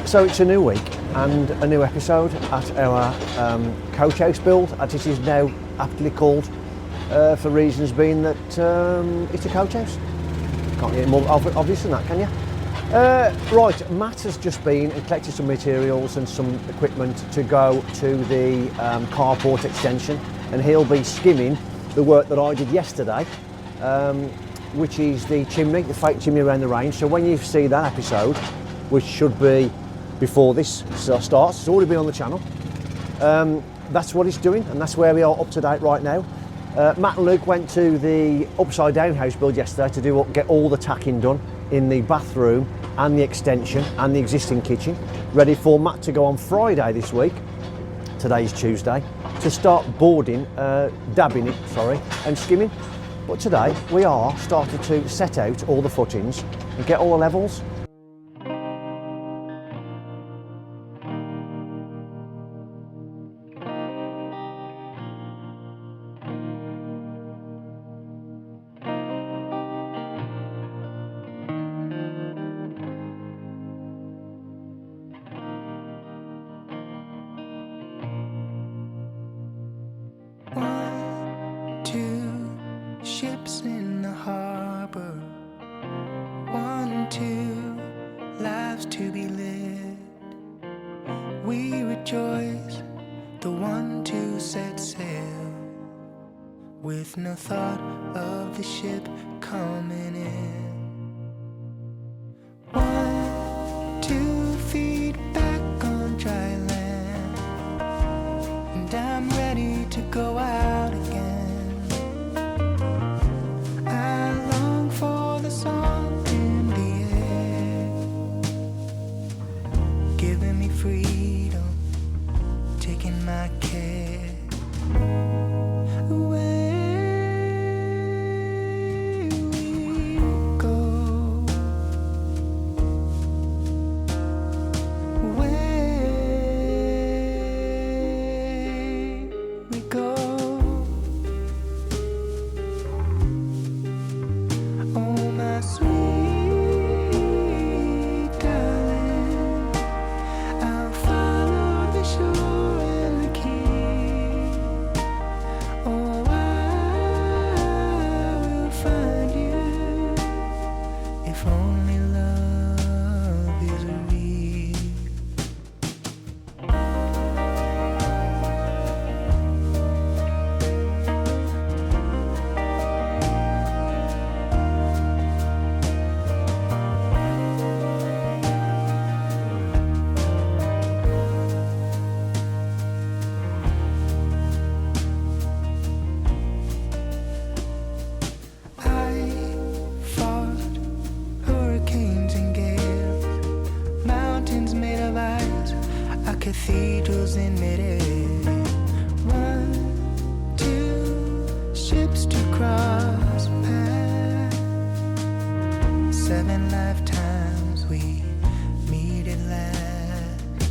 So it's a new week and a new episode at our coach house build, as it is now aptly called, for reasons being that it's a coach house. Can't get more obvious than that, can you? Right, Matt has just been and collected some materials and some equipment to go to the carport extension, and he'll be skimming the work that I did yesterday, which is the chimney, the fake chimney around the range. So when you see that episode, which should be before this starts, it's already been on the channel, that's what it's doing, and that's where we are up to date right now. Matt and Luke went to the upside down house build yesterday to get all the tacking done in the bathroom and the extension and the existing kitchen, ready for Matt to go on Friday this week, today's Tuesday, to start boarding, and skimming. But today we are starting to set out all the footings and get all the levels. Ships in the harbor, 1, 2 lives to be lived. We rejoice, the 1, 2 set sail, with no thought of the ship coming in. 1, 2 feet back on dry land, and I'm ready to go out again. Freedom, taking my care away. We go, away we go. Oh, my sweet darling, I'll follow the shore and the key. Oh, I will find you, if only love is real. Cathedrals in midair, 1, 2 ships to cross paths, 7 lifetimes we meet at last.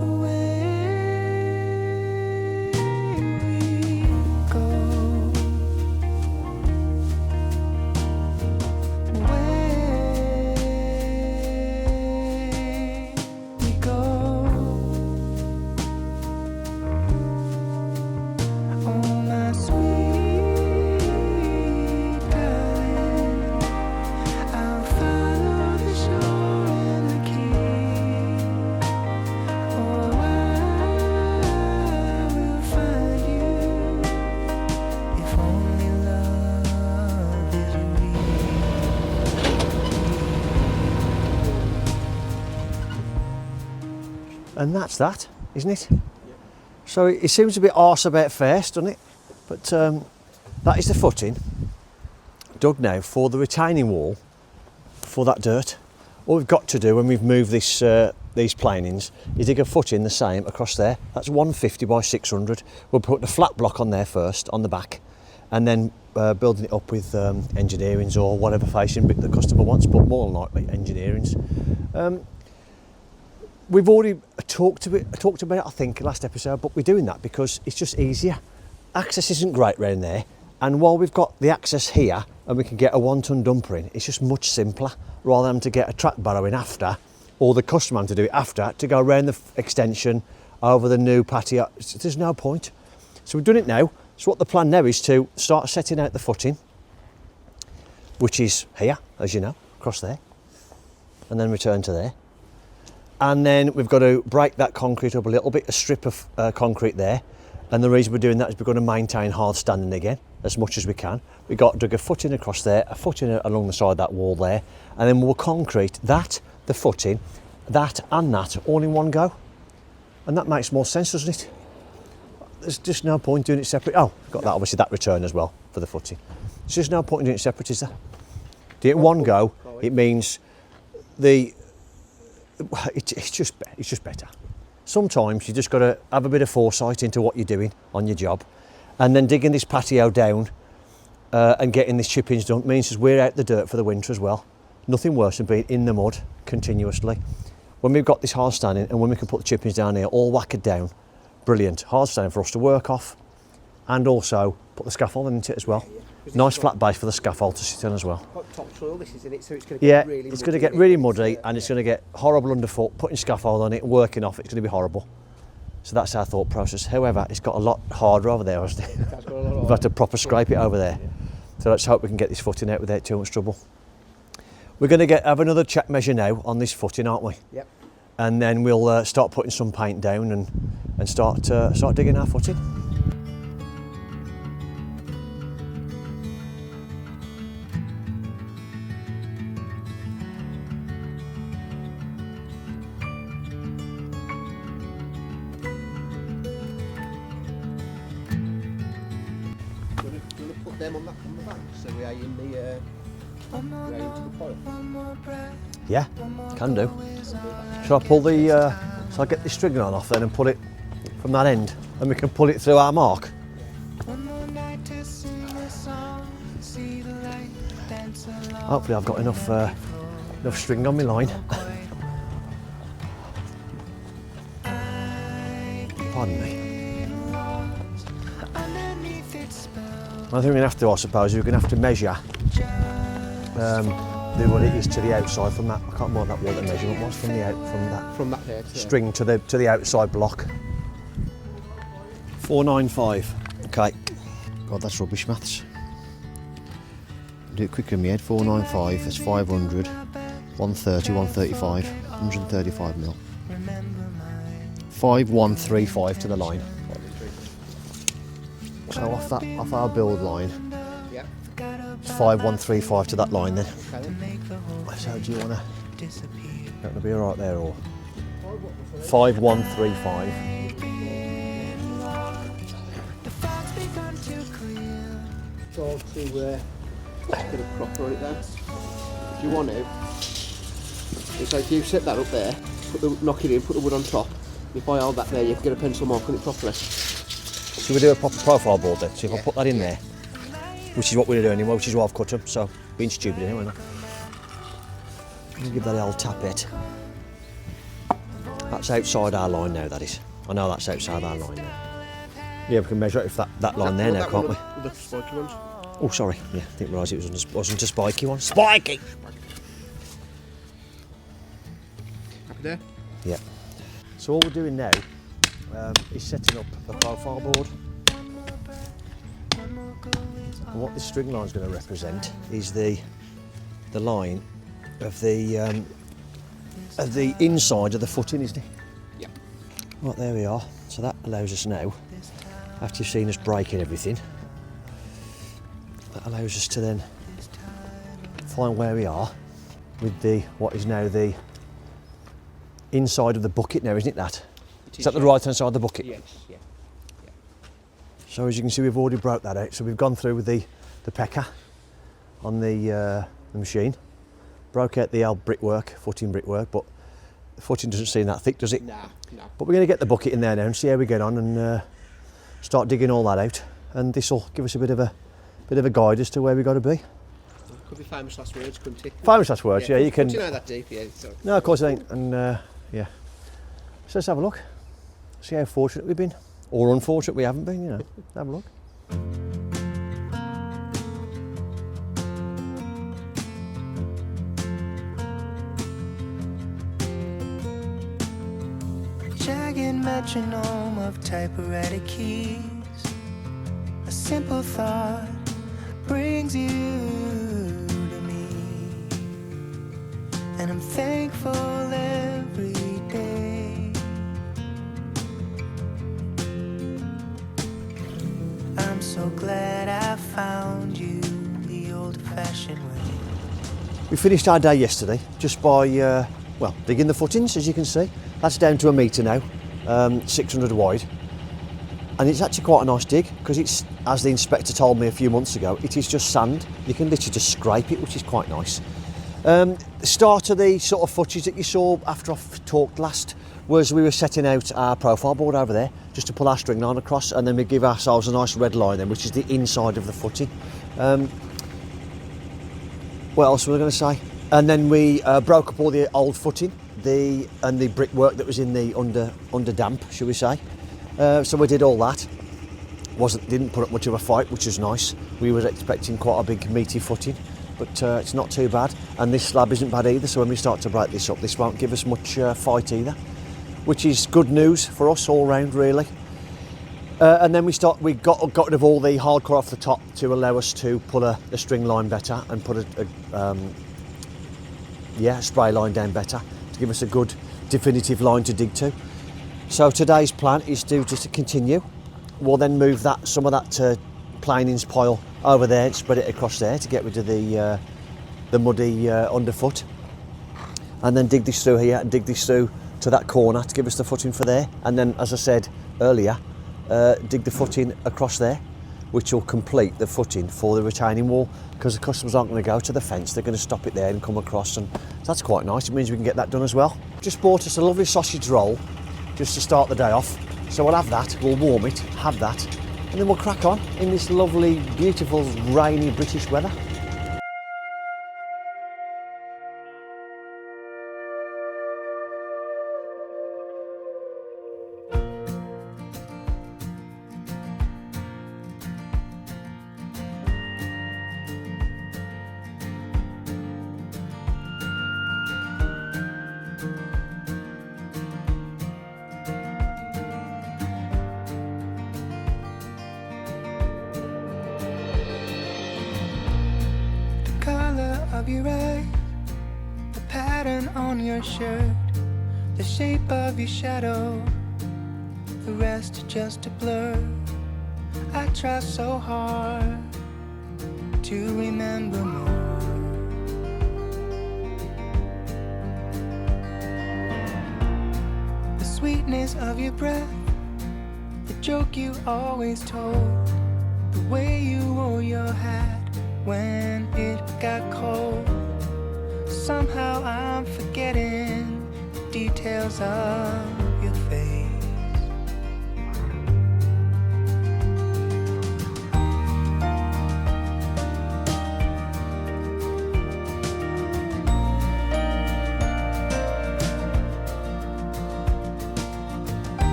Away we go, And that's that, isn't it? Yeah. So it seems a bit arse about first, doesn't it? But that is the footing dug now for the retaining wall for that dirt. All we've got to do when we've moved this these planings is dig a footing the same across there. That's 150 by 600. We'll put the flat block on there first, on the back, and then building it up with engineerings or whatever facing bit the customer wants, but more than likely engineerings. We've already talked about it, I think, last episode, but we're doing that because it's just easier. Access isn't great round there, and while we've got the access here and we can get a 1 ton dumper in, it's just much simpler rather than to get a track barrow in after or the customer to do it after, to go around the extension over the new patio. There's no point. So we've done it now. So what the plan now is to start setting out the footing, which is here, as you know, across there, and then return to there. And then we've got to break that concrete up a little bit, a strip of concrete there. And the reason we're doing that is we're going to maintain hard standing again as much as we can. We've got to dig a footing across there, a footing along the side of that wall there, and then we'll concrete that, the footing, that and that all in one go. And that makes more sense, doesn't it? There's just no point doing it separate. Oh, we've got that, obviously that return as well for the footing. There's just no point in doing it separate, is there? Do it in one go, it means it's just better. Sometimes you just got to have a bit of foresight into what you're doing on your job, and then digging this patio down and getting this chippings done means just wear out the dirt for the winter as well. Nothing worse than being in the mud continuously. When we've got this hard standing and when we can put the chippings down here all whacked down, brilliant. Hard standing for us to work off, and also put the scaffolding into it as well. Nice flat base for the scaffold to sit on as well. Topsoil this is in it, so it's going to get really muddy. It's going to get really muddy and it's going to get horrible underfoot. Putting scaffold on it and working off it's going to be horrible. So that's our thought process. However, it's got a lot harder over there, hasn't it? That's got a lot harder. We've had to proper scrape it over there. So let's hope we can get this footing out without too much trouble. We're going to have another check measure now on this footing, aren't we? Yep. And then we'll start putting some paint down and start digging our footing. Them on the back, so we are in the Yeah, can do. Shall I pull the, shall I get the string on off then and pull it from that end, and we can pull it through our mark? Hopefully I've got enough string on my line. Pardon me. I think we're going to have to, I suppose, we're going to have to measure what it is to the outside from that. I can't remember what the measurement was from that there string to the outside block. 495. Okay. God, that's rubbish maths. Do it quicker in my head. 495. That's 500. 130, 135, 135 mil. 5135 to the line. So off our build line, Yep. it's 5135 to that line then. Okay, then. So do you want to, that will be alright there, or 5135. So to get a proper on it there. If you want to, it's like you set that up there, knock it in, put the wood on top. If I hold that there, you can get a pencil mark on it properly. So we do a proper profile board then. So if I put that in there, which is what we're doing anyway, which is why I've cut them. So being stupid anyway. No? Give that a old tap it. That's outside our line now. That is. I know that's outside our line now. Yeah, we can measure it if that line there now, can't we? The spiky ones. Oh, sorry. Yeah, I didn't realise it wasn't a spiky one. Spiky. Happy there? Yeah. So all we're doing now is setting up a profile board. And what this string line is going to represent is the line of the inside of the footing, isn't it? Yeah. Right, there we are. So that allows us now, after you've seen us breaking everything, that allows us to then find where we are with what is now the inside of the bucket now, isn't it that? Is that the right hand side of the bucket? Yes, yeah. So as you can see, we've already broke that out. So we've gone through with the pecker on the machine, broke out the old brickwork, footing brickwork, but the footing doesn't seem that thick, does it? Nah. But we're going to get the bucket in there now and see how we get on and start digging all that out. And this will give us a bit of a guide as to where we got to be. Could be famous last words, couldn't it? Famous last words, yeah. You can. Do you know that deep? Yeah. So. No, of course I ain't. And yeah. So let's have a look. See how fortunate we've been, or unfortunate we haven't been. You know, have a look. jagged metronome of typewriter keys. A simple thought brings you to me, and I'm thankful every day. I'm so glad I found you the old-fashioned way. We finished our day yesterday just by, well, digging the footings, as you can see. That's down to 1 metre now, 600 wide. And it's actually quite a nice dig, because it's, as the inspector told me a few months ago, it is just sand. You can literally just scrape it, which is quite nice. The start of the sort of footage that you saw after I've talked last was we were setting out our profile board over there, just to pull our string line across, and then we give ourselves a nice red line then, which is the inside of the footing. What else was I going to say? And then we broke up all the old footing, and the brickwork that was in the under damp, shall we say. So we did all that. Didn't put up much of a fight, which was nice. We were expecting quite a big meaty footing, but it's not too bad. And this slab isn't bad either, so when we start to break this up, this won't give us much fight either, which is good news for us all round, really. And then we got rid of all the hardcore off the top to allow us to pull a string line better and put a spray line down better to give us a good definitive line to dig to. So today's plan is just to continue. We'll then move some of that planings pile over there and spread it across there to get rid of the muddy underfoot, and then dig this through here and dig this through to that corner to give us the footing for there. And then, as I said earlier, dig the footing across there, which will complete the footing for the retaining wall, because the customers aren't going to go to the fence, they're going to stop it there and come across, and that's quite nice. It means we can get that done as well. Just bought us a lovely sausage roll just to start the day off, so we'll have that, we'll warm it, have that, and then we'll crack on in this lovely, beautiful, rainy British weather. Of your eyes, the pattern on your shirt, the shape of your shadow, the rest just a blur. I try so hard to remember more. The sweetness of your breath, the joke you always told, the way you wore your hat when it got cold. Somehow I'm forgetting the details of your face.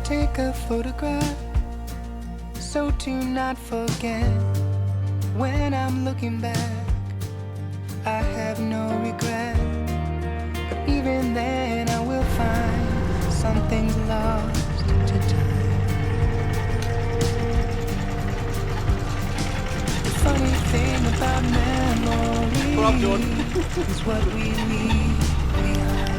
Take a photograph so to not forget. When I'm looking back, I have no regret. But even then I will find something's lost to time. The funny thing about memory is what we leave behind.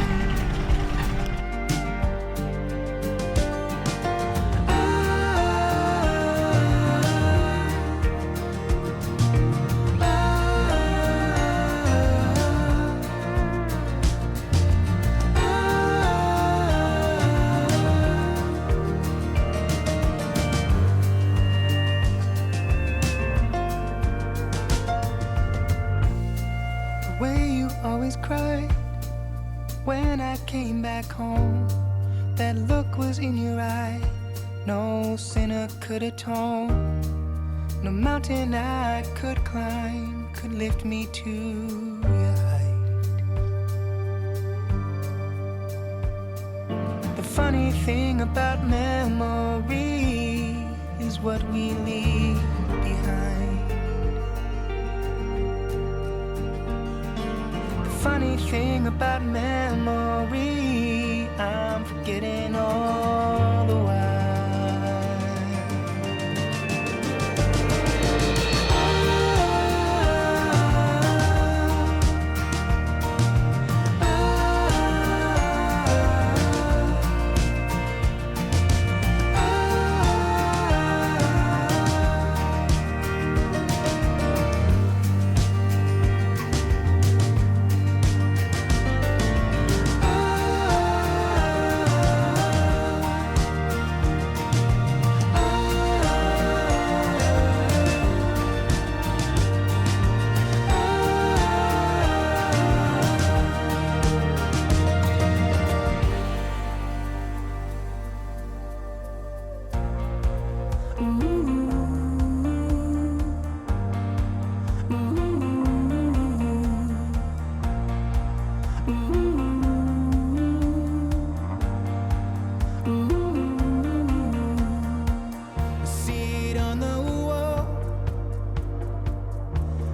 Always cried when I came back home. That look was in your eye, no sinner could atone. No mountain I could climb could lift me to your height. The funny thing about memory is what we thing about memory, I'm forgetting all the while. See it on the wall.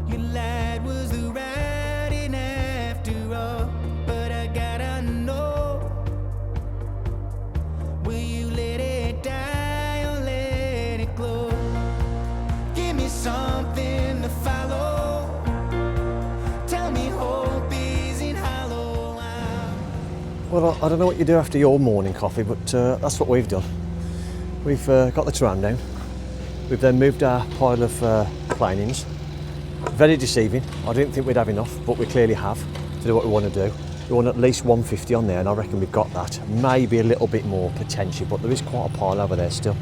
Your light was the writing after all. But I gotta know, will you let it die or let it glow? Give me something to follow. Tell me hope isn't hollow. Well, I don't know what you do after your morning coffee, but that's what we've done. We've got the tram down. We've then moved our pile of planings. Very deceiving. I didn't think we'd have enough, but we clearly have to do what we want to do. We want at least 150 on there, and I reckon we've got that. Maybe a little bit more potentially, but there is quite a pile over there still.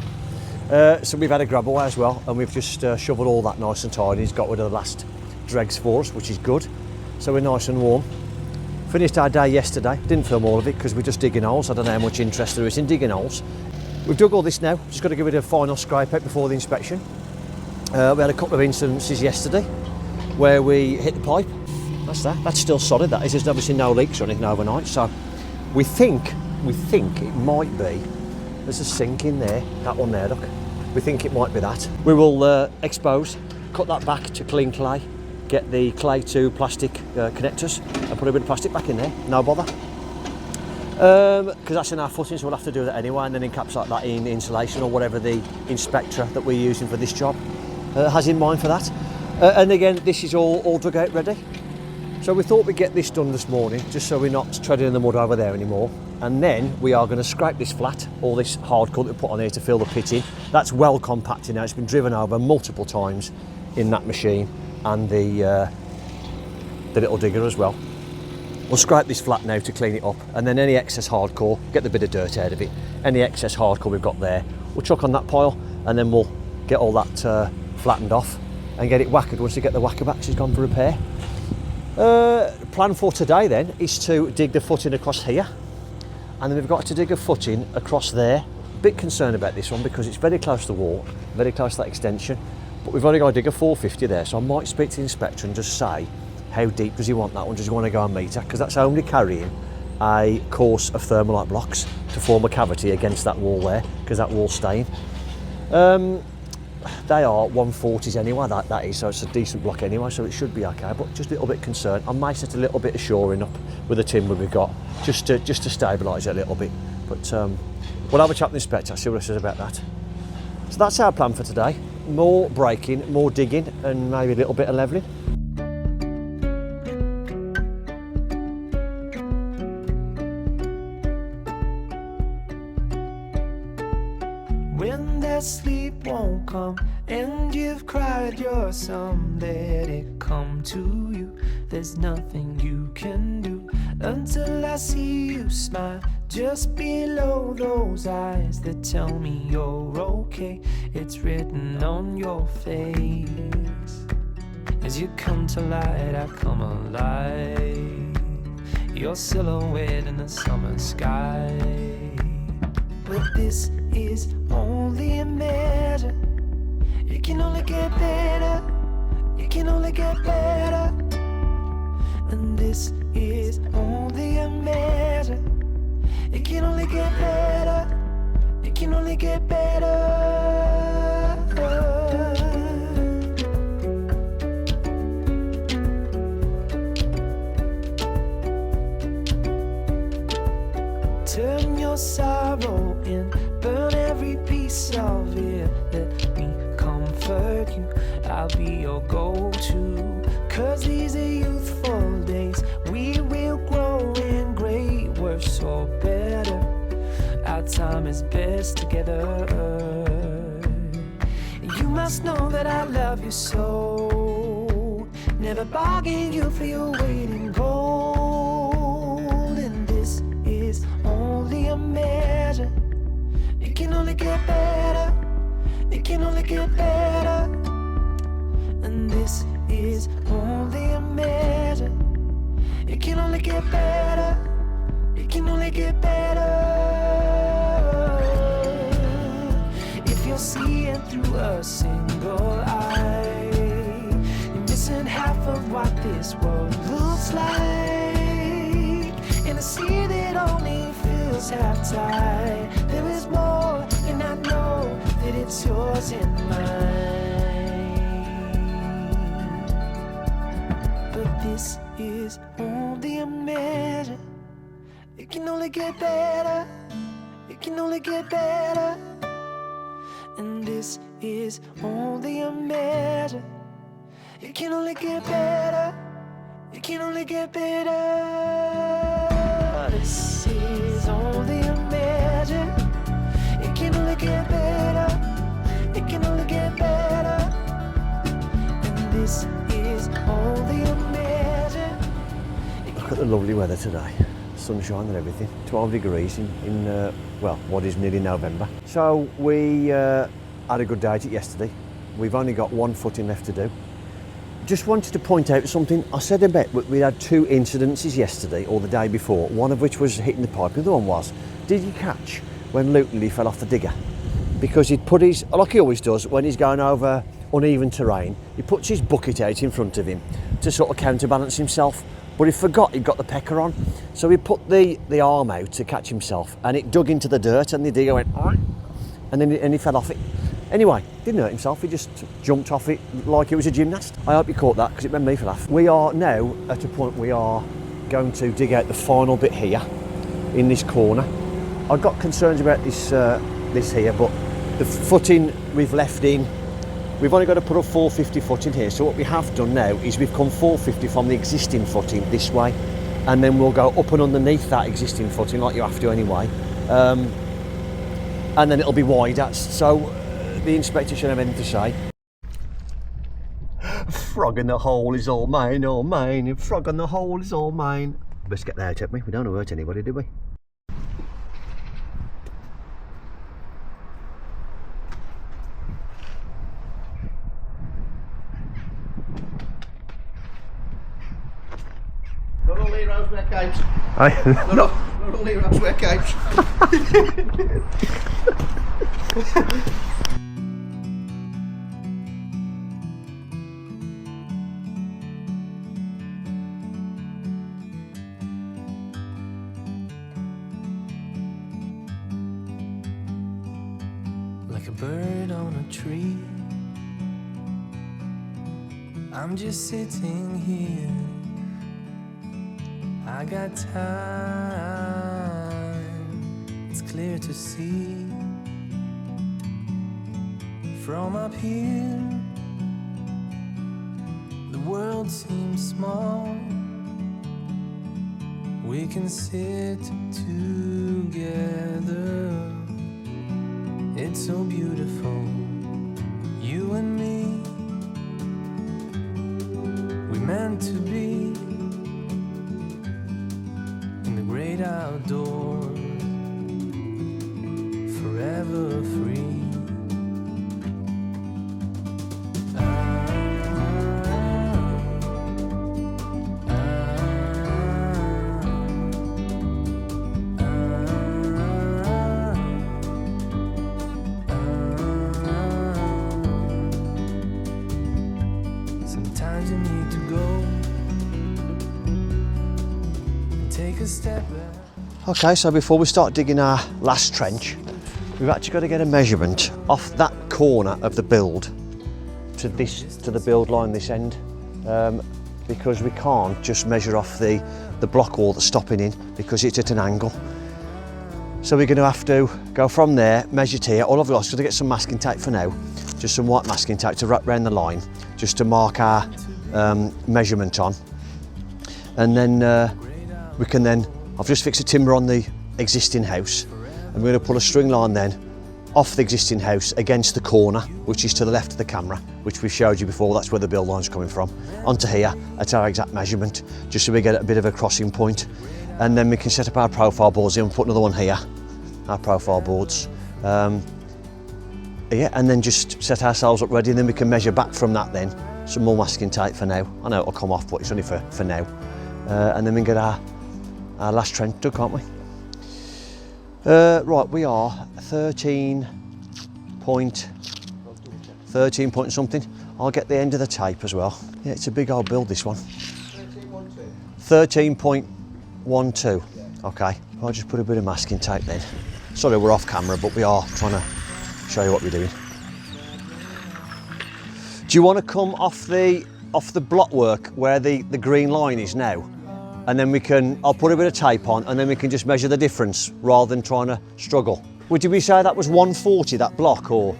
So we've had a grab away as well, and we've just shoveled all that nice and tidy. He's got rid of the last dregs for us, which is good. So we're nice and warm. Finished our day yesterday. Didn't film all of it because we're just digging holes. I don't know how much interest there is in digging holes. We've dug all this now. Just got to give it a final scrape out before the inspection. We had a couple of incidences yesterday where we hit the pipe. That's that. That's still solid. That is. There's obviously no leaks or anything overnight. So we think it might be. There's a sink in there. That one there. Look. We think it might be that. We will expose, cut that back to clean clay, get the clay to plastic connectors, and put a bit of plastic back in there. No bother. Because that's in our footing, so we'll have to do that anyway, and then encapsulate that in insulation or whatever the inspector that we're using for this job has in mind for that. And again, this is all dug out ready. So we thought we'd get this done this morning, just so we're not treading in the mud over there anymore. And then we are going to scrape this flat, all this hardcore that we put on here to fill the pit in. That's well compacted now. It's been driven over multiple times in that machine and the little digger as well. We'll scrape this flat now to clean it up, and then any excess hardcore, get the bit of dirt out of it. Any excess hardcore we've got there, we'll chuck on that pile, and then we'll get all that flattened off and get it whackered once we get the whacker back. She's gone for repair. Plan for today then is to dig the footing across here, and then we've got to dig a footing across there. A bit concerned about this one because it's very close to the wall, very close to that extension, but we've only got to dig a 450 there, so I might speak to the inspector and just say, how deep does he want that one? Does he want to go a metre? Because that's only carrying a course of thermalite blocks to form a cavity against that wall there, because that wall's staying. They are 140s anyway, that is, so it's a decent block anyway, so it should be okay, but just a little bit concerned. I might set a little bit of shoring up with the timber we've got, just to stabilise it a little bit. But we'll have a chat with the inspector, see what he says about that. So that's our plan for today. More breaking, more digging, and maybe a little bit of levelling. When that sleep won't come and you've cried your sum, let it come to you. There's nothing you can do until I see you smile just below those eyes that tell me you're okay. It's written on your face. As you come to light, I come alive. Your silhouette in the summer sky. But this is only a measure. It can only get better. It can only get better. And this is only a measure. It can only get better. It can only get better. piece of it. Let me comfort you, I'll be your go-to. Cause these are youthful days, we will grow in great, worse or better. Our time is best together. You must know that I love you so. Never bargain you for your weight in gold. And this is only a measure. It can only get better. It can only get better. And this is only a measure. It can only get better. It can only get better. If you're seeing through a single eye, you're missing half of what this world looks like. In a sea that only feels half tide, there is more, and I know that it's yours and mine. But this is only a measure. It can only get better. It can only get better. And this is only a measure. It can only get better. It can only get better. This is only a measure. It can only get better. It can only get better. And this is only a measure. Look at the lovely weather today. Sunshine and everything. 12 degrees in well, what is nearly November. So we had a good day at it yesterday. We've only got one footing left to do. Just wanted to point out something. I said about we had two incidences yesterday or the day before, one of which was hitting the pipe, the other one was, did you catch when Luke nearly fell off the digger? Because he'd put his, like he always does when he's going over uneven terrain, he puts his bucket out in front of him to sort of counterbalance himself, but he forgot he'd got the pecker on, so he put the arm out to catch himself and it dug into the dirt and the digger went, and then he fell off it. Anyway, didn't hurt himself, he just jumped off it like it was a gymnast. I hope you caught that because it made me laugh. We are now at a point we are going to dig out the final bit here in this corner. I've got concerns about this here, but the footing we've left in, we've only got to put a 450 footing here, so what we have done now is we've come 450 from the existing footing this way, and then we'll go up and underneath that existing footing like you have to anyway, and then it'll be wider, so the inspector should have anything to say. Frog in the hole is all mine, all mine. Frog in the hole is all mine. Best get that out at me. We don't hurt anybody, do we? Not all heroes wear capes. Aye. Not all heroes wear capes. Like a bird on a tree, I'm just sitting here. I got time, it's clear to see. From up here, the world seems small. We can sit together. It's so beautiful, you and me. We meant to be in the great outdoors, forever free. Sometimes you need to go and take a step back. Okay, so before we start digging our last trench, we've actually got to get a measurement off that corner of the build to the build line this end, because we can't just measure off the block wall that's stopping in because it's at an angle. So we're going to have to go from there, measure to here. All I've got is to get some masking tape for now, just some white masking tape to wrap around the line, just to mark our measurement on. And then we can then, I've just fixed a timber on the existing house, and we're going to pull a string line then off the existing house against the corner, which is to the left of the camera, which we showed you before. That's where the build line's coming from, onto here at our exact measurement, just so we get a bit of a crossing point. And then we can set up our profile boards here and put another one here, our profile boards. Yeah, and then just set ourselves up ready, and then we can measure back from that then. Some more masking tape for now. I know it'll come off, but it's only for now. And then we can get our last trench dug, can't we? Right, we are 13 point something. I'll get the end of the tape as well. Yeah, it's a big old build, this one. 13.12. Okay, I'll just put a bit of masking tape then. Sorry, we're off camera, but we are trying to show you what we're doing. Do you want to come off the block work where the green line is now? And then I'll put a bit of tape on, and then we can just measure the difference rather than trying to struggle. Would we say that was 140, that block, or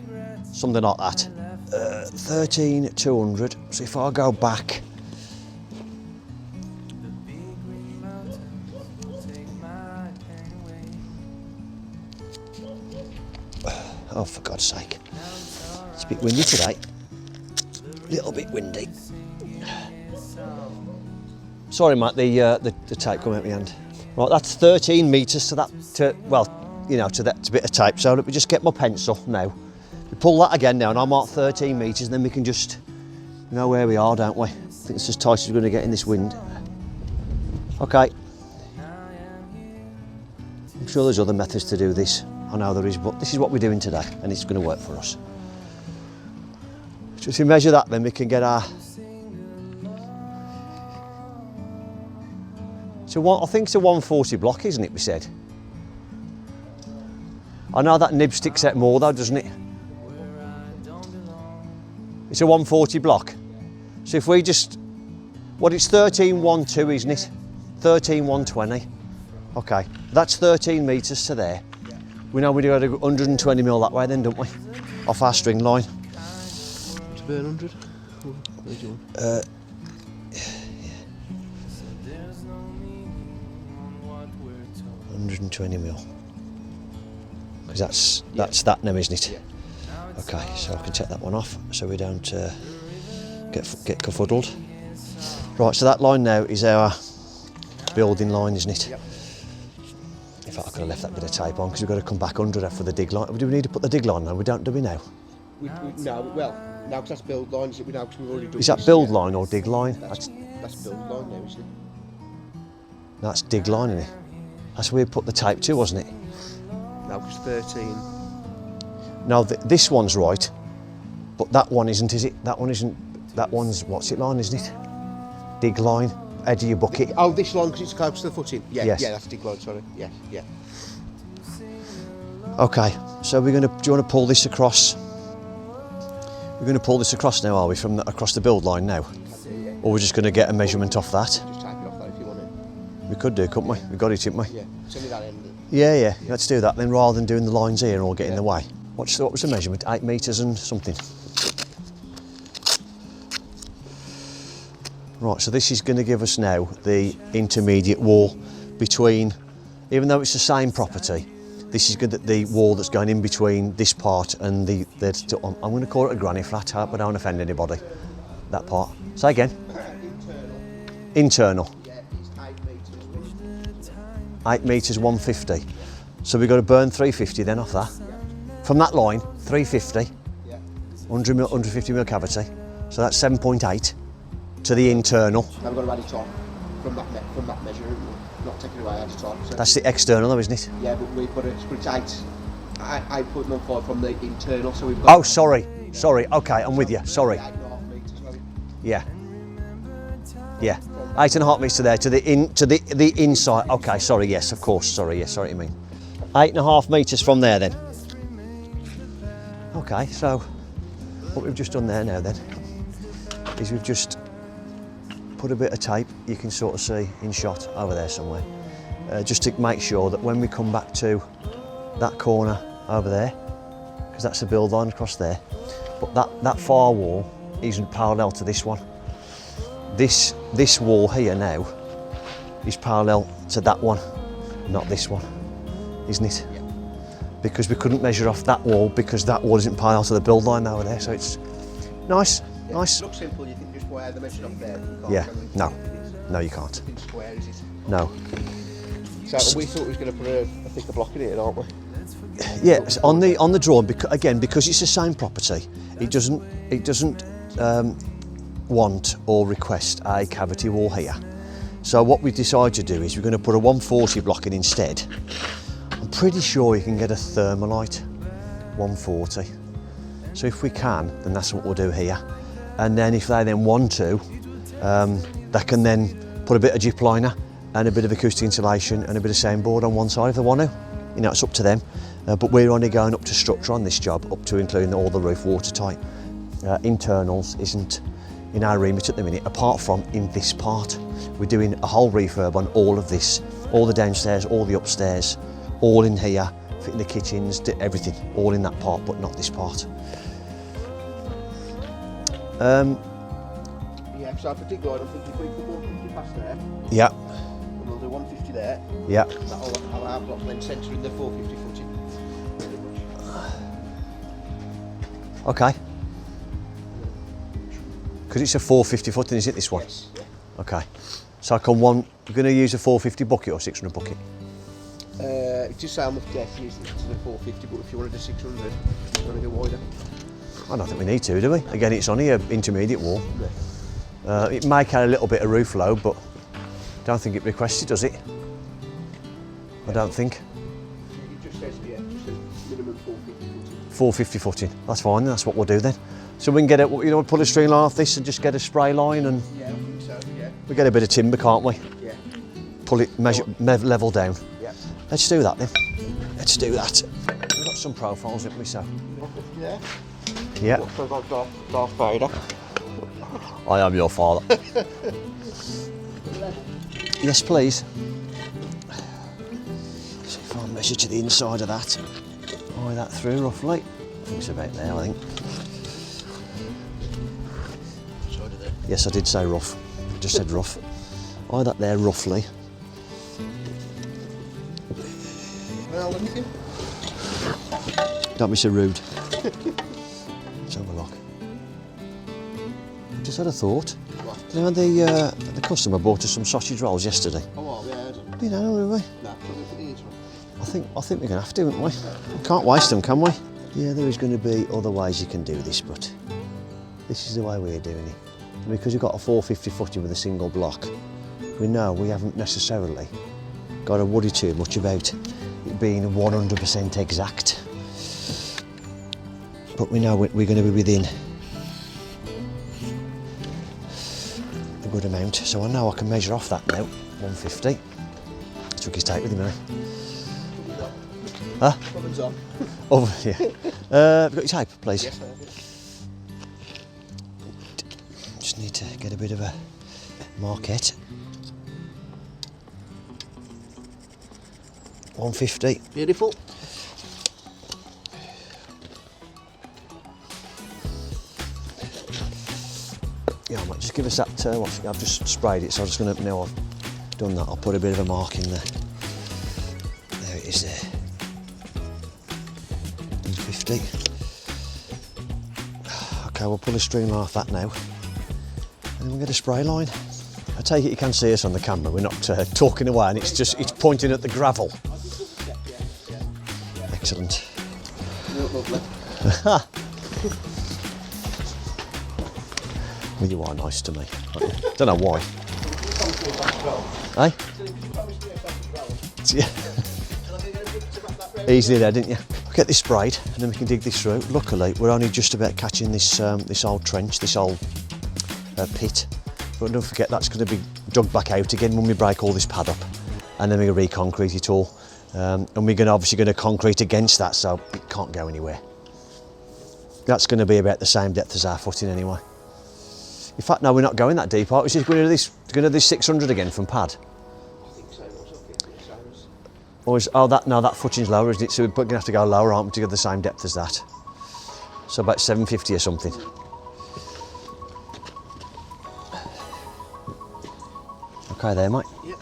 something like that? 13,200. So if I go back, oh, for God's sake. It's a bit windy today. A little bit windy. Sorry, Matt, the tape come out my hand. Right, that's 13 metres to that, to that bit of tape. So let me just get my pencil now. We pull that again now, and I'll mark 13 metres, and then we can just know where we are, don't we? I think it's as tight as we're going to get in this wind. Okay. I'm sure there's other methods to do this. I know there is, but this is what we're doing today, and it's going to work for us. So if we measure that, then we can get our... I think it's a 140 block, isn't it, we said? I know that nib sticks out more though, doesn't it? It's a 140 block. So if we just... it's 13.12, isn't it? 13.120. Okay, that's 13 metres to there. We know we do 120 mil that way then, don't we? Off our string line. To burn 100? Where do you want? 120 mil. Because that's that now, isn't it? Yeah. Okay, so I can take that one off so we don't get kerfuddled. Right, so that line now is our building line, isn't it? Yep. In fact, I could have left that bit of tape on because we've got to come back under that for the dig line. Do we need to put the dig line now? We don't, do we now? No, well, now because that's build line, is it? We've already done. Is that build line or dig line? That's build line now, isn't it? No, that's dig line, isn't it? That's where we put the tape to, wasn't it? No, it's 13. No, this one's right, but that one isn't, is it? That one isn't. That one's, what's it line, isn't it? Dig line, edge of your bucket. Oh, this line because it's close to the footing. Yeah, yes. Yeah, that's dig line. Sorry. Yeah, yeah. Okay, so do you want to pull this across? We're going to pull this across now, are we? Across the build line now, or we're just going to get a measurement off that? Just take it off that if you want it. We could do, couldn't we? We got it, didn't we? Yeah, it's only that end. Yeah, let's do that then, rather than doing the lines here and all getting in the way. What was the measurement? 8 metres and something. Right, so this is going to give us now the intermediate wall between, even though it's the same property, this is good that the wall that's going in between this part and I'm going to call it a granny flat, but I don't offend anybody. That part. Say again. Internal. Yeah, it's 8 metres. 8 metres, 150. So we've got to burn 350 then off that. From that line, 350, 150 mil cavity. So that's 7.8 to the internal. Now we've got to add it on from that measure, not taking away, add it on. So that's the external though, isn't it? Yeah, but we've got it's 8.15 from the internal, so we've got... Oh, sorry, okay, I'm with you, sorry. 8.5 metres, well, yeah. 8.5 metres to there, to the inside. Okay, sorry, yes, of course, sorry what you mean. 8.5 metres from there then. Okay, so what we've just done there now then is we've just put a bit of tape, you can sort of see in shot over there somewhere, just to make sure that when we come back to that corner over there, because that's the build line across there. But that far wall isn't parallel to this one. This wall here now is parallel to that one, not this one, isn't it? Yeah. Because we couldn't measure off that wall because that wall isn't parallel to the build line over there. So it's nice, nice. It looks simple, you think just where the measure up there. You can't Yeah, really no, see what it is. no you can't. Nothing square, is it? No. So we thought we was going to put a thicker block in here, aren't we? Yeah, it's on the drawing, because it's the same property, it doesn't want or request a cavity wall here. So what we decided to do is we're going to put a 140 block in instead. I'm pretty sure you can get a thermalite 140. So if we can, then that's what we'll do here. And then if they then want to, they can then put a bit of gyp liner and a bit of acoustic insulation and a bit of soundboard on one side if they want to. You know, it's up to them. But we're only going up to structure on this job, up to including all the roof watertight. Internals isn't in our remit at the minute, apart from in this part. We're doing a whole refurb on all of this, all the downstairs, all the upstairs, all in here, fitting the kitchens, everything, all in that part, but not this part. Yeah, so particularly I think if we put 150 past there, Yeah, and we'll do 150 there, yeah. that'll have our block then centering the 450 footing. Okay. Because it's a 450 footing, is it, this one? Yes. Yeah. Okay. So I can you're going to use a 450 bucket or 600 bucket? It's just on the deck, use the 450, but if you want to do 600, you want to go wider. I don't think we need to, do we? Again, it's only an intermediate wall. Yeah. It may carry a little bit of roof load, but I don't think it requested, does it? I don't think. It just says, yeah, just says minimum 450 footing. 450 footing. That's fine. That's what we'll do then. So we can get it. You know, pull a string line off this and just get a spray line, and Yeah, I think so, yeah. we get a bit of timber, can't we? Yeah. Pull it, measure, level down. Yeah. Let's do that then. Let's do that. We've got some profiles, haven't we? So. 150 there. Yeah. So I've got Darth Vader. I am your father. Yes, please. See if I measure to the inside of that. Eye that through roughly. I think it's about there, I think. Side of there. Yes, I did say rough. I just said rough. Eye that there roughly. Well, anything? Don't be so rude. Let's have a look. Just had a thought. What? You know, the customer bought us some sausage rolls yesterday. Oh, well, yeah. You know, didn't we? No, put these one. I think we're going to have to, haven't we? We can't waste them, can we? Yeah, there is going to be other ways you can do this, but this is the way we're doing it. And because we've got a 450 footing with a single block, we know we haven't necessarily got to worry too much about it being 100% exact. But we know we're going to be within a good amount, so I know I can measure off that now, 150. Took his tape with him, eh? Huh? Problems on. Oh, yeah. Have you got your tape, please? Yes, I have. Just need to get a bit of a market. 150. Beautiful. Yeah, I might just give us that. I've just sprayed it, so I'm just going to. Now I've done that, I'll put a bit of a mark in there. There it is there. 150. Okay, we'll pull a string line off that now, and then we'll get a spray line. I take it you can see us on the camera. We're not talking away, and it's pointing at the gravel. Excellent. You look lovely. Well, you are nice to me. Don't know why. Eh? Yeah. Easily there, didn't you? Get this sprayed, and then we can dig this through. Luckily, we're only just about catching this this old trench, this old pit. But don't forget, that's going to be dug back out again when we break all this pad up, and then we re-concrete it all. And we're obviously going to concrete against that, so it can't go anywhere. That's going to be about the same depth as our footing anyway. In fact, no, we're not going that deep, are we? We're just going to do this 600 again from pad. I think so. What's up here? that footing's lower, isn't it? So we're going to have to go lower, aren't we, to get the same depth as that. So about 750 or something. Okay there, mate. Yep.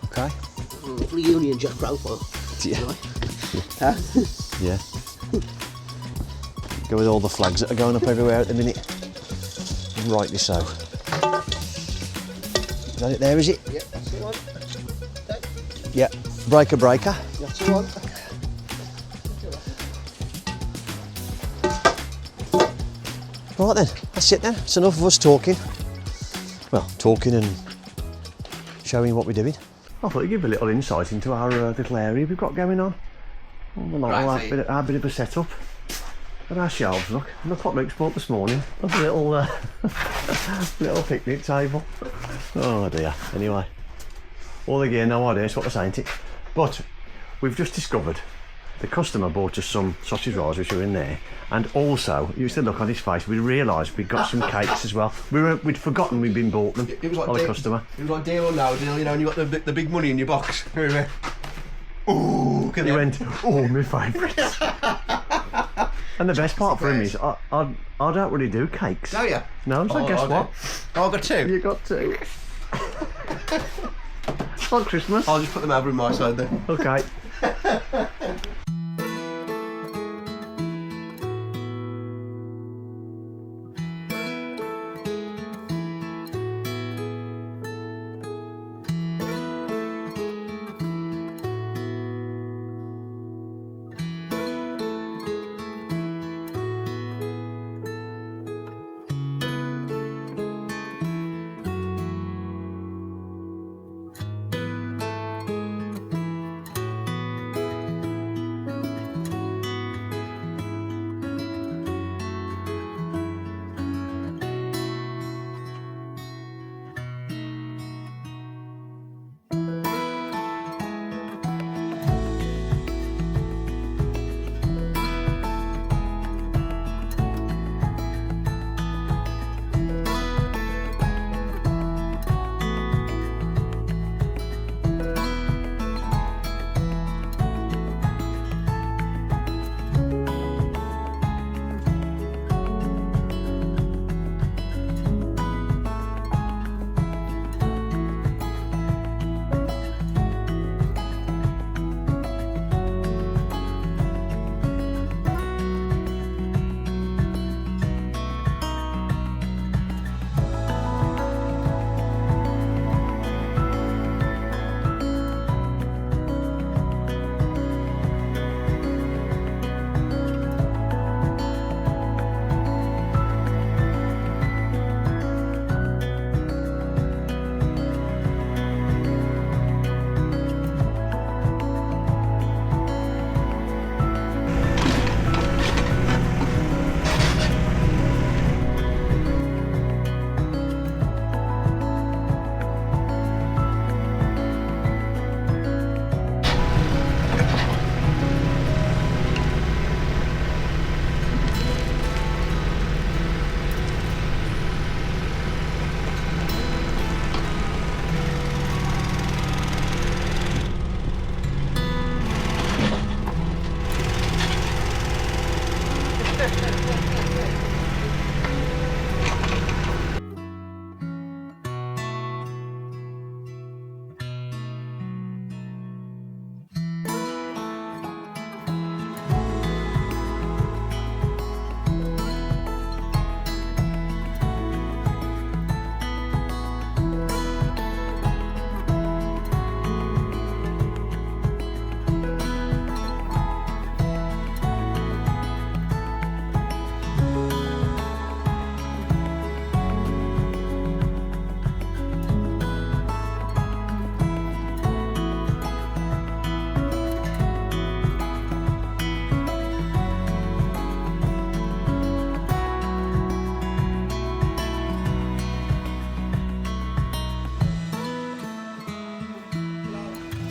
Okay. Lovely Union Jack profile. Yeah. Huh? Yeah. Go with all the flags that are going up everywhere at the minute. Rightly so. Is that it there, is it? Yep, that's the one. Okay. Yeah. Breaker. That's the one. Right then, that's it then. It's enough of us talking. Well, talking and showing what we're doing. I thought you'd give a little insight into our little area we've got going on. Our bit of a setup. And our shelves, look. Look what Luke's bought this morning. A little, little picnic table. Oh dear. Anyway, all the gear, no idea. It's what they're saying, it. But we've just discovered the customer bought us some sausage rolls which are in there, and also, you used to look on his face, we realised we'd got some cakes as well. We'd forgotten we'd been bought them It was like by the customer. It was like deal or no deal, you know, and you got the big money in your box. Ooh, He went, oh, my favourites. And the best part for him is, I don't really do cakes. Oh yeah. No, so guess what? Oh, I got two. You got two. It's like Christmas. I'll just put them over in my side then. Okay.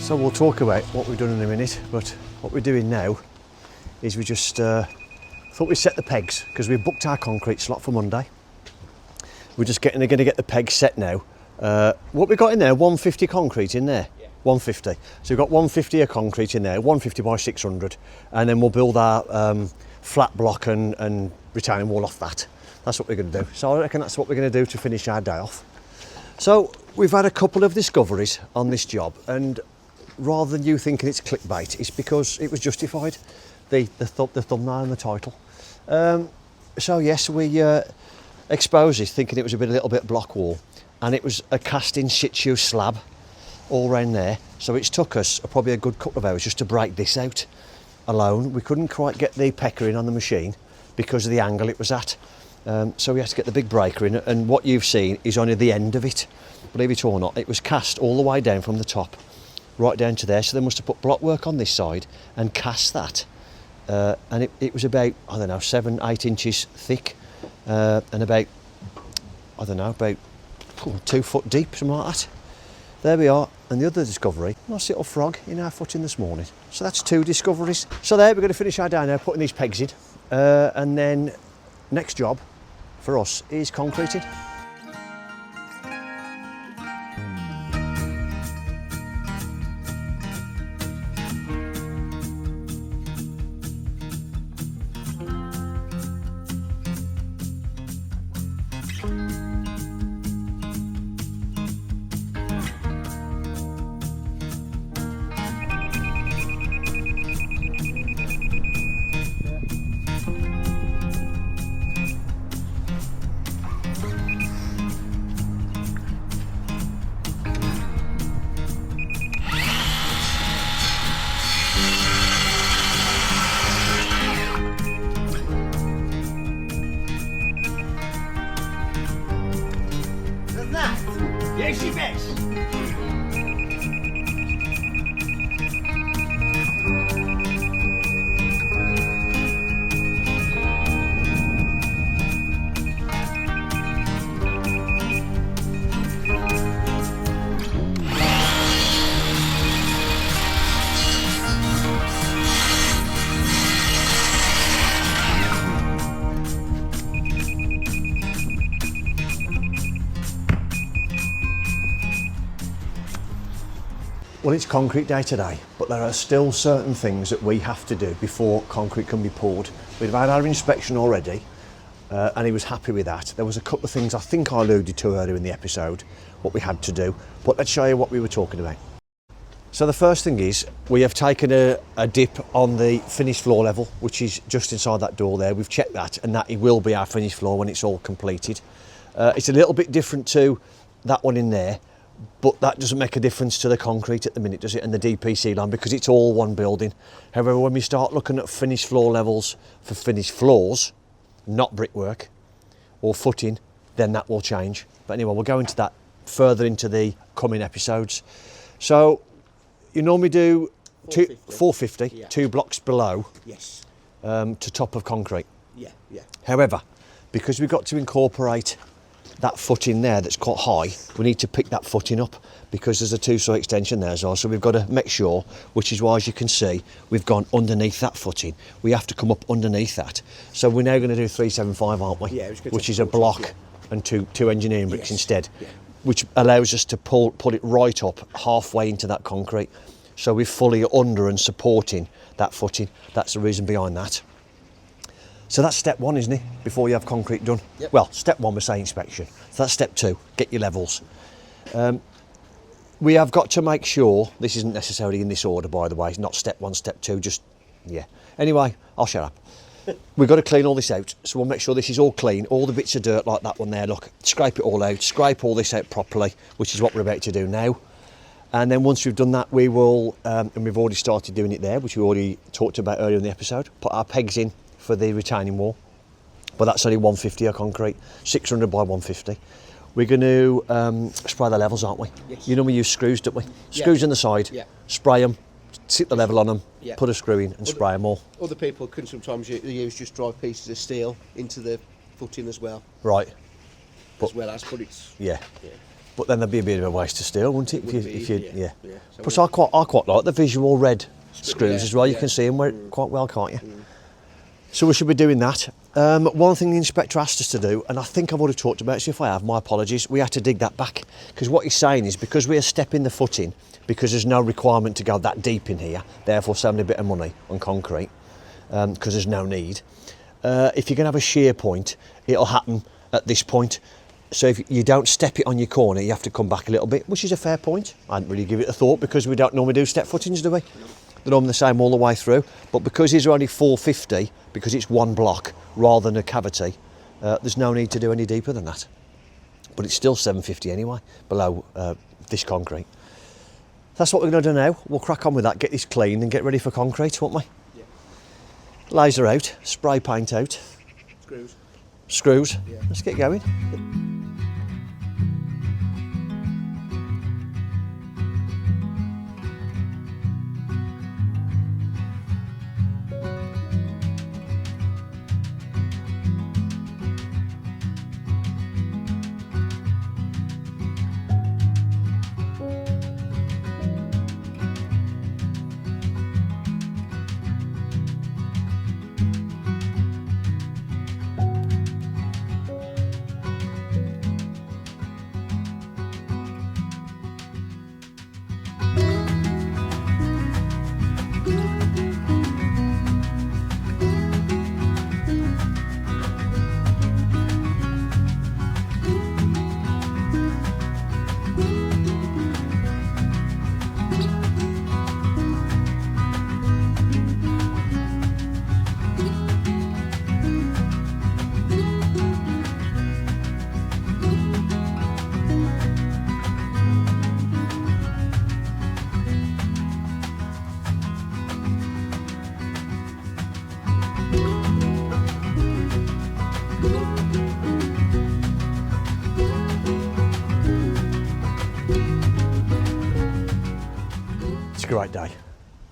So we'll talk about what we've done in a minute, but what we're doing now is we're just thought we'd set the pegs because we've booked our concrete slot for Monday. We're just going to get the pegs set now. What we got in there, 150 concrete in there. Yeah. 150. So we've got 150 of concrete in there, 150 by 600, and then we'll build our flat block and retaining wall off that. That's what we're going to do. So I reckon that's what we're going to do to finish our day off. So we've had a couple of discoveries on this job, and rather than you thinking it's clickbait, it's because it was justified, the thumbnail and the title. So yes, we exposed this thinking it was a little bit block wall, and it was a cast in situ slab all round there. So it's took us probably a good couple of hours just to break this out alone. We couldn't quite get the pecker in on the machine because of the angle it was at. So we had to get the big breaker in, and what you've seen is only the end of it. Believe it or not, it was cast all the way down from the top right down to there, so they must have put block work on this side and cast that, and it was about, I don't know, 7-8 inches thick, and about, I don't know, about 2 foot deep, something like that. There we are. And the other discovery, nice little frog in our footing this morning. So that's 2 discoveries. So there, we're going to finish our day now putting these pegs in, and then next job for us is concreting. Yes, she best. Well, it's concrete day today, but there are still certain things that we have to do before concrete can be poured. We've had our inspection already, and he was happy with that. There was a couple of things I think I alluded to earlier in the episode, what we had to do, but let's show you what we were talking about. So the first thing is, we have taken a dip on the finished floor level, which is just inside that door there. We've checked that, and that it will be our finished floor when it's all completed. It's a little bit different to that one in there, but that doesn't make a difference to the concrete at the minute, does it, and the DPC line, because it's all one building. However, when we start looking at finished floor levels for finished floors, not brickwork or footing, then that will change. But anyway, we'll go into that further into the coming episodes. So you normally do 450, yeah. 2 blocks below, Yes. to top of concrete. Yeah, yeah. However, because we've got to incorporate that footing there that's quite high, we need to pick that footing up because there's a 2-side extension there as well. So we've got to make sure, which is why, as you can see, we've gone underneath that footing. We have to come up underneath that. So we're now going to do 375, aren't we? Yeah, which is a block, yeah, and two engineering bricks, yes, instead, yeah, which allows us to pull it right up halfway into that concrete. So we're fully under and supporting that footing. That's the reason behind that. So that's step 1, isn't it, before you have concrete done? Yep. Well, step 1 we say inspection. So that's step 2, get your levels. We have got to make sure, this isn't necessarily in this order, by the way, it's not step 1, step 2, just, yeah. Anyway, I'll shut up. We've got to clean all this out, so we'll make sure this is all clean, all the bits of dirt like that one there, look, scrape it all out, scrape all this out properly, which is what we're about to do now. And then once we've done that, we will, and we've already started doing it there, which we already talked about earlier in the episode, put our pegs in for the retaining wall, but that's only 150 of concrete, 600 by 150. We're going to spray the levels, aren't we? Yes. You know we use screws, don't we? Yeah. Screws in the side, yeah, spray them, sit the level on them, yeah, put a screw in and spray them all. Other people can sometimes use just drive pieces of steel into the footing as well. Right. As well as, but it's... Yeah. Yeah. But then there'd be a bit of a waste of steel, wouldn't it? If you, yeah. So Plus I quite like the visual red screws, yeah, as well. You yeah. can see them quite well, can't you? So we should be doing that. One thing the inspector asked us to do, and I think I've already talked about it, so if I have, my apologies, we had to dig that back. Because what he's saying is, because we are stepping the foot in, because there's no requirement to go that deep in here, therefore saving a bit of money on concrete, because there's no need. If you're going to have a shear point, it'll happen at this point. So if you don't step it on your corner, you have to come back a little bit, which is a fair point. I didn't really give it a thought because we don't normally do step footings, do we? They're normally the same all the way through. But because these are only 450, because it's one block rather than a cavity, there's no need to do any deeper than that. But it's still 750 anyway, below this concrete. That's what we're going to do now. We'll crack on with that, get this clean and get ready for concrete, won't we? Yeah. Laser out, spray paint out. Screws. Screws. Yeah. Let's get going. It's a great day.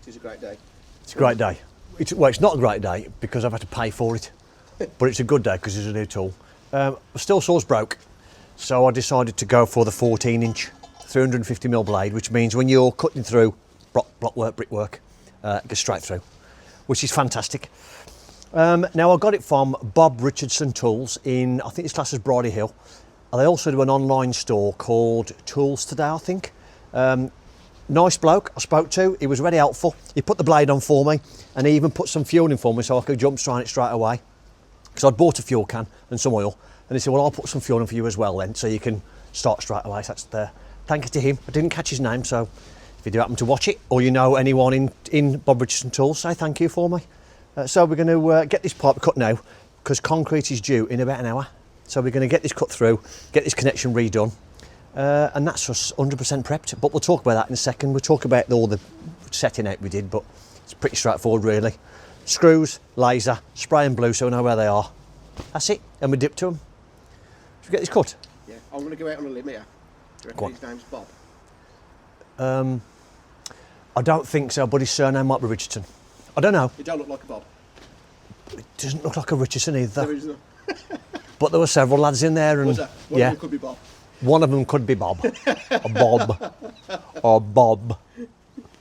It is a great day. It's a great day. It's not a great day because I've had to pay for it, but it's a good day because it's a new tool. Steel saw's broke, so I decided to go for the 14-inch 350mm blade, which means when you're cutting through blockwork, brickwork, it goes straight through, which is fantastic. Now I got it from Bob Richardson Tools in, I think it's classed as Bridie Hill. They also do an online store called Tools Today, I think. Nice bloke I spoke to, he was really helpful. He put the blade on for me and he even put some fuel in for me so I could jump straight it straight away. Because I'd bought a fuel can and some oil and he said, well, I'll put some fuel in for you as well then so you can start straight away. So that's there. Thank you to him. I didn't catch his name, so if you do happen to watch it or you know anyone in Bob Richardson Tools, say thank you for me. So we're going to get this pipe cut now because concrete is due in about an hour. So we're going to get this cut through, get this connection redone. And that's us 100% prepped, but we'll talk about that in a second. We'll talk about all the setting out we did, but it's pretty straightforward really. Screws, laser, spray and blue so we know where they are. That's it, and we dip to them. Should we get this cut? Yeah, I'm going to go out on a limb here. Do you Go on. reckon his name's Bob? I don't think so, but his surname might be Richardson. I don't know. He don't look like a Bob. It doesn't look like a Richardson either. There is no. But there were several lads in there, and Was that? One yeah, of them could be Bob. one of them could be Bob, or Bob, or Bob.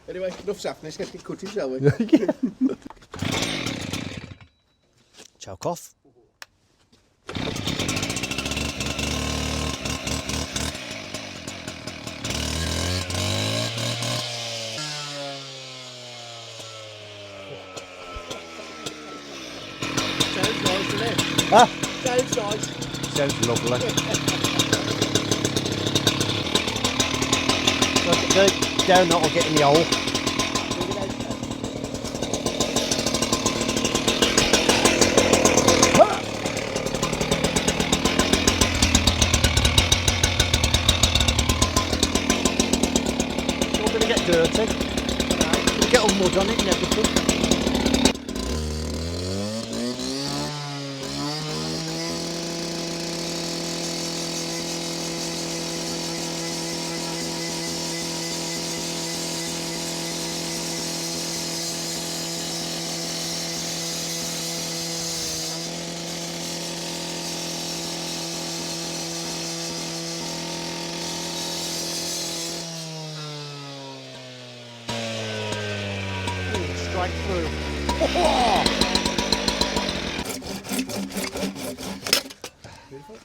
Anyway, enough saff. Let's get it cutting, shall we? Choke off. Sounds nice, doesn't it? Ah, Sounds nice. sounds lovely. Go down that or get in the hole. It's all going to get dirty. You'll get all mud on it and everything. Straight through. Beautiful.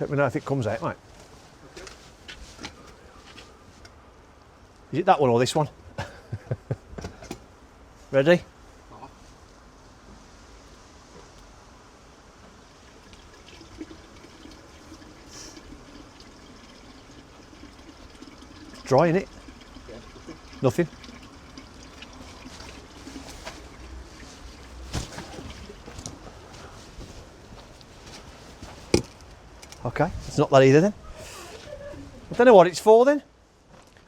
Let me know if it comes out, mate. Is it that one or this one? Ready? Dry, innit? Yeah. Nothing. Okay, it's not that either then. I don't know what it's for then.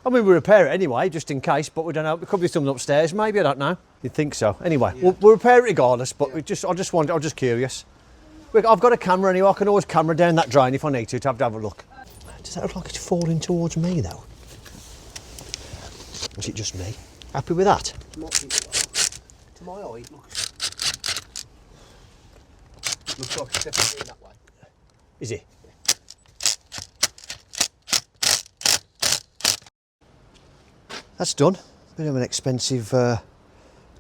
I mean, we repair it anyway, just in case, but we don't know. It could be something upstairs, maybe, I don't know. You'd think so. Anyway, Yeah. we'll repair it regardless, but Yeah. I'm just curious. I've got a camera anyway, I can always camera down that drain if I need to have a look. Does that look like it's falling towards me though? Is it just me? Happy with that? To my eye, it looks like it's definitely in that way. Is it? That's done. Bit of an expensive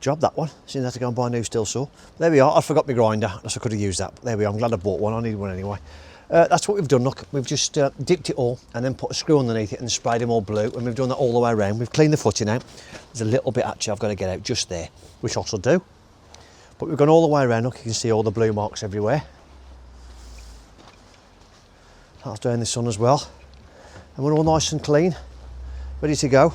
job, that one. Seeing I had to go and buy a new steel saw. There we are. I forgot my grinder. I could have used that. But there we are. I'm glad I bought one. I need one anyway. That's what we've done. Look, we've just dipped it all and then put a screw underneath it and sprayed them all blue. And we've done that all the way around. We've cleaned the footing out. There's a little bit actually I've got to get out just there, which I shall do. But we've gone all the way around. Look, you can see all the blue marks everywhere. That's down the sun as well. And we're all nice and clean, ready to go.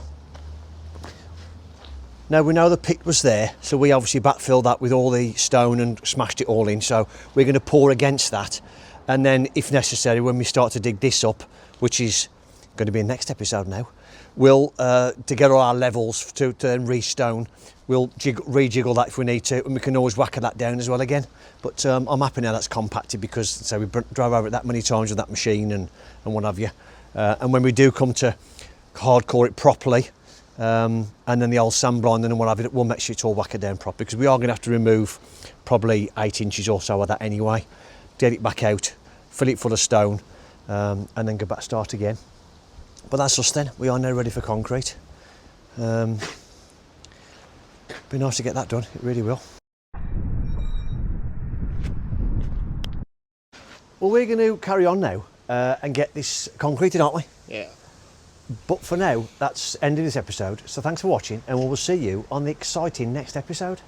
Now we know the pit was there, so we obviously backfilled that with all the stone and smashed it all in. So we're going to pour against that, and then if necessary, when we start to dig this up, which is going to be in the next episode now, we'll to get all our levels to then re-stone. We'll rejiggle that if we need to, and we can always whack that down as well again. But I'm happy now that's compacted because so we drove over it that many times with that machine and what have you. And when we do come to hardcore it properly. And then the old sand blinding and what have you, we'll make sure it's all whacked down properly because we are going to have to remove probably 8 inches or so of that anyway, get it back out, fill it full of stone, and then go back start again. But that's us then. We are now ready for concrete. Be nice to get that done. It really will. Well, we're going to carry on now and get this concreted, aren't we? Yeah. But for now, that's ending this episode. So thanks for watching, and we will see you on the exciting next episode.